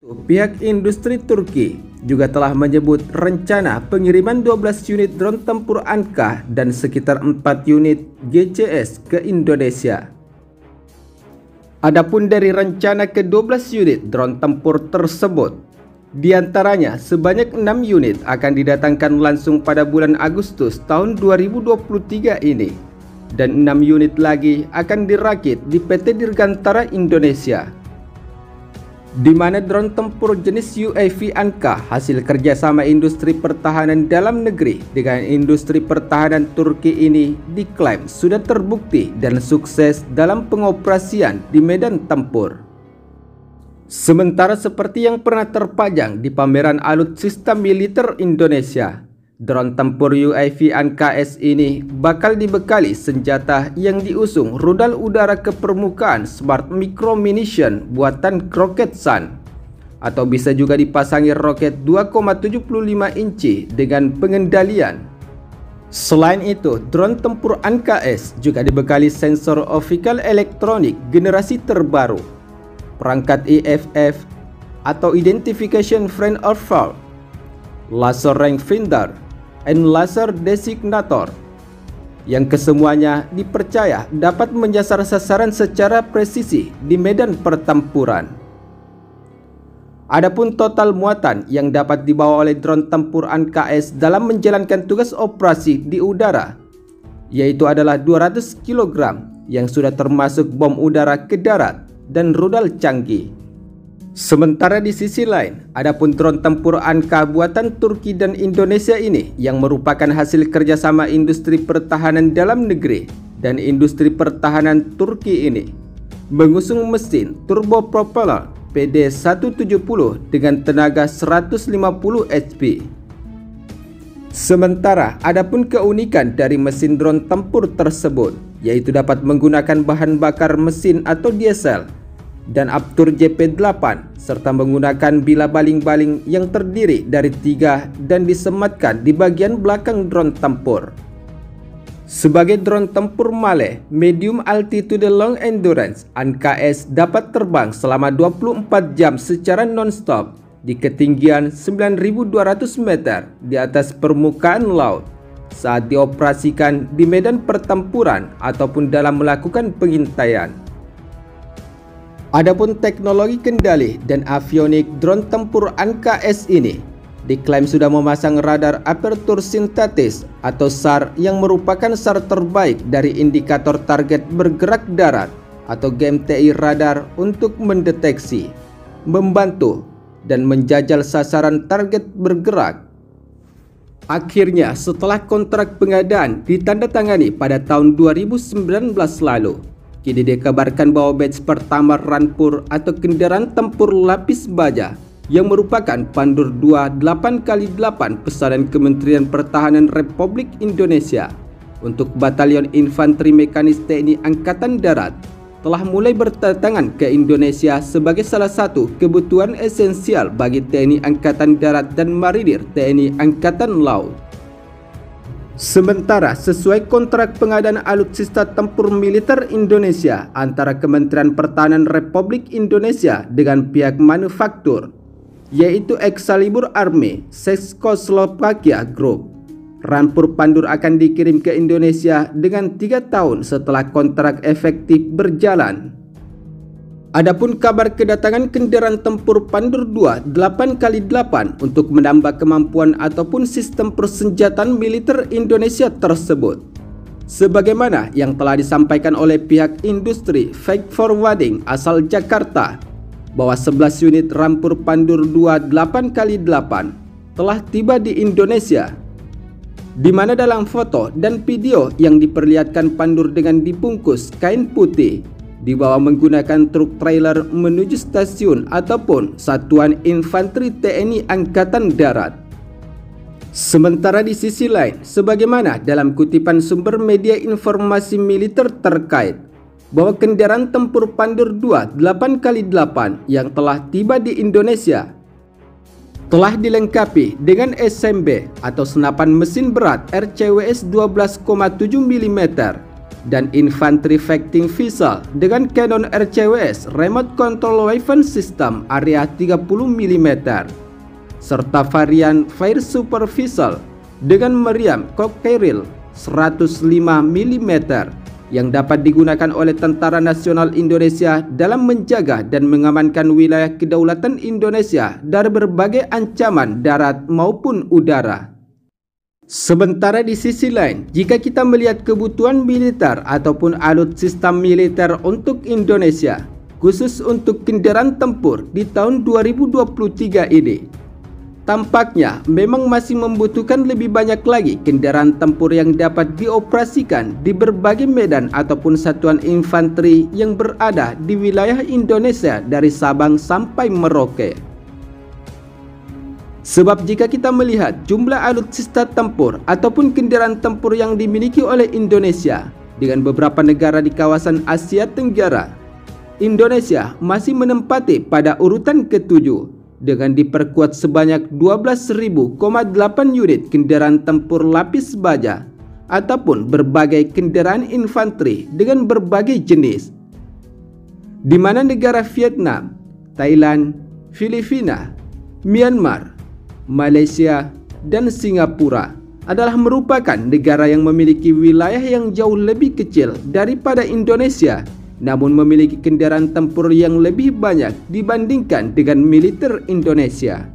Pihak industri Turki juga telah menyebut rencana pengiriman 12 unit drone tempur Ankah dan sekitar 4 unit GCS ke Indonesia. Adapun dari rencana ke-12 unit drone tempur tersebut, di antaranya sebanyak 6 unit akan didatangkan langsung pada bulan Agustus tahun 2023 ini, dan 6 unit lagi akan dirakit di PT Dirgantara Indonesia, di mana drone tempur jenis UAV Ankah hasil kerjasama industri pertahanan dalam negeri dengan industri pertahanan Turki ini diklaim sudah terbukti dan sukses dalam pengoperasian di medan tempur. Sementara seperti yang pernah terpajang di pameran alutsista militer Indonesia, drone tempur UAV ANKA-S ini bakal dibekali senjata yang diusung rudal udara ke permukaan Smart Micro Munition buatan Roketsan, atau bisa juga dipasangi roket 2,75 inci dengan pengendalian. Selain itu, drone tempur ANKA-S juga dibekali sensor optical elektronik generasi terbaru, perangkat EFF atau Identification Friend or Foe, laser rangefinder, and laser designator, yang kesemuanya dipercaya dapat menyasar sasaran secara presisi di medan pertempuran. Adapun total muatan yang dapat dibawa oleh drone tempur ANKA-S dalam menjalankan tugas operasi di udara, yaitu adalah 200 kg yang sudah termasuk bom udara ke darat dan rudal canggih. Sementara di sisi lain, adapun drone tempur Ankah buatan Turki dan Indonesia ini yang merupakan hasil kerjasama industri pertahanan dalam negeri dan industri pertahanan Turki ini mengusung mesin turbopropeller PD-170 dengan tenaga 150 HP. Sementara adapun keunikan dari mesin drone tempur tersebut, yaitu dapat menggunakan bahan bakar mesin atau diesel dan Aptur JP8 serta menggunakan bilah baling-baling yang terdiri dari 3 dan disematkan di bagian belakang drone tempur. Sebagai drone tempur Maleh medium altitude long endurance, ANKA-S dapat terbang selama 24 jam secara non-stop di ketinggian 9.200 meter di atas permukaan laut saat dioperasikan di medan pertempuran ataupun dalam melakukan pengintaian. Adapun teknologi kendali dan avionik drone tempur ANKA-S ini diklaim sudah memasang radar aperture sintetis atau SAR yang merupakan SAR terbaik dari indikator target bergerak darat atau GMTI radar untuk mendeteksi, membantu, dan menjajal sasaran target bergerak. Akhirnya, setelah kontrak pengadaan ditandatangani pada tahun 2019 lalu, kini dikabarkan bahwa batch pertama Rampur atau kendaraan tempur lapis baja yang merupakan Pandur 2 8x8 pesanan Kementerian Pertahanan Republik Indonesia untuk Batalion Infanteri Mekanis TNI Angkatan Darat telah mulai berdatangan ke Indonesia sebagai salah satu kebutuhan esensial bagi TNI Angkatan Darat dan Marinir TNI Angkatan Laut. Sementara sesuai kontrak pengadaan alutsista tempur militer Indonesia antara Kementerian Pertahanan Republik Indonesia dengan pihak manufaktur, yaitu Excalibur Army Czechoslovakia Group, Rampur Pandur akan dikirim ke Indonesia dengan 3 tahun setelah kontrak efektif berjalan. Adapun kabar kedatangan kendaraan tempur Pandur 2 8x8 untuk menambah kemampuan ataupun sistem persenjataan militer Indonesia tersebut, sebagaimana yang telah disampaikan oleh pihak industri freight forwarding asal Jakarta, bahwa 11 unit Rampur Pandur 2 8x8 telah tiba di Indonesia, di mana dalam foto dan video yang diperlihatkan Pandur dengan dibungkus kain putih dibawa menggunakan truk trailer menuju stasiun ataupun satuan infanteri TNI Angkatan Darat. Sementara di sisi lain, sebagaimana dalam kutipan sumber media informasi militer terkait, bahwa kendaraan tempur Pandur 2 8x8 yang telah tiba di Indonesia telah dilengkapi dengan SMB atau senapan mesin berat RCWS 12,7 mm dan Infantry Fighting Vessel dengan kanon RCWS Remote Control Weapon System area 30 mm, serta varian Fire Super Vessel dengan meriam Cocktail 105 mm yang dapat digunakan oleh Tentara Nasional Indonesia dalam menjaga dan mengamankan wilayah kedaulatan Indonesia dari berbagai ancaman darat maupun udara. Sementara di sisi lain, jika kita melihat kebutuhan militer ataupun alutsista militer untuk Indonesia, khusus untuk kendaraan tempur di tahun 2023 ini, tampaknya memang masih membutuhkan lebih banyak lagi kendaraan tempur yang dapat dioperasikan di berbagai medan ataupun satuan infanteri yang berada di wilayah Indonesia dari Sabang sampai Merauke. Sebab jika kita melihat jumlah alutsista tempur ataupun kendaraan tempur yang dimiliki oleh Indonesia dengan beberapa negara di kawasan Asia Tenggara, Indonesia masih menempati pada urutan ke-7 dengan diperkuat sebanyak 12.000,8 unit kendaraan tempur lapis baja ataupun berbagai kendaraan infanteri dengan berbagai jenis, di mana negara Vietnam, Thailand, Filipina, Myanmar, Malaysia, dan Singapura adalah merupakan negara yang memiliki wilayah yang jauh lebih kecil daripada Indonesia, namun memiliki kendaraan tempur yang lebih banyak dibandingkan dengan militer Indonesia.